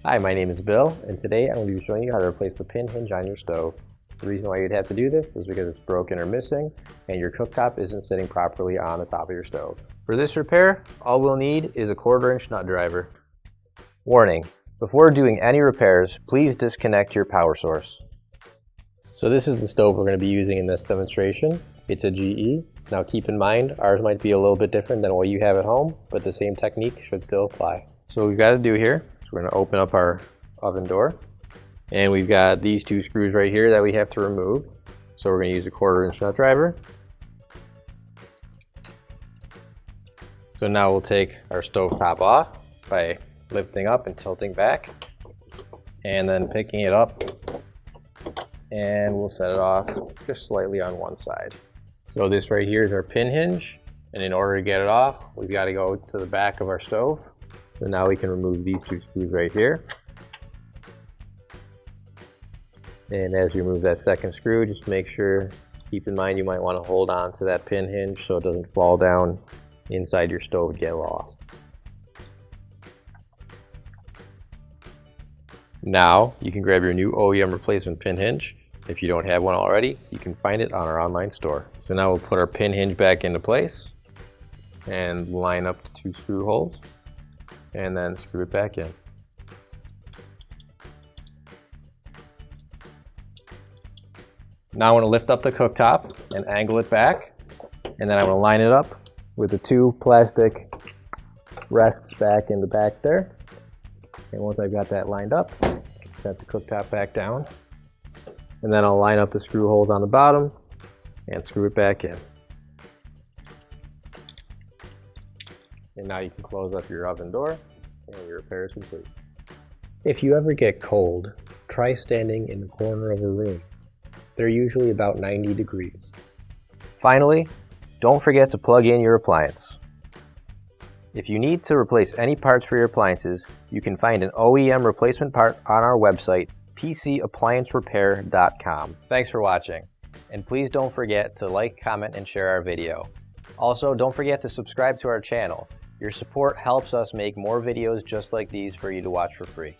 Hi, my name is Bill, and today I'm going to be showing you how to replace the pin hinge on your stove. The reason why you'd have to do this is because it's broken or missing, and your cooktop isn't sitting properly on the top of your stove. For this repair, all we'll need is a 1/4-inch nut driver. Warning: before doing any repairs, please disconnect your power source. So this is the stove we're going to be using in this demonstration. It's a GE. Now keep in mind, ours might be a little bit different than what you have at home, but the same technique should still apply. So what we've got to do here is we're going to open up our oven door, and we've got these two screws right here that we have to remove. So we're going to use a 1/4-inch nut driver. So now we'll take our stove top off by lifting up and tilting back, and then picking it up, and we'll set it off just slightly on one side. So this right here is our pin hinge, and in order to get it off, we've got to go to the back of our stove. So now we can remove these two screws right here. And as you remove that second screw, just make sure, keep in mind you might want to hold on to that pin hinge so it doesn't fall down inside your stove and get lost. Now you can grab your new OEM replacement pin hinge. If you don't have one already, you can find it on our online store. So now we'll put our pin hinge back into place and line up the two screw holes and then screw it back in. Now I want to lift up the cooktop and angle it back, and then I want to line it up with the two plastic rests back in the back there. And once I've got that lined up, set the cooktop back down, and then I'll line up the screw holes on the bottom and screw it back in. And now you can close up your oven door and your repair is complete. If you ever get cold, try standing in the corner of a room. They're usually about 90 degrees. Finally, don't forget to plug in your appliance. If you need to replace any parts for your appliances, you can find an OEM replacement part on our website, PCApplianceRepair.com. Thanks for watching, and please don't forget to like, comment, and share our video. Also, don't forget to subscribe to our channel. Your support helps us make more videos just like these for you to watch for free.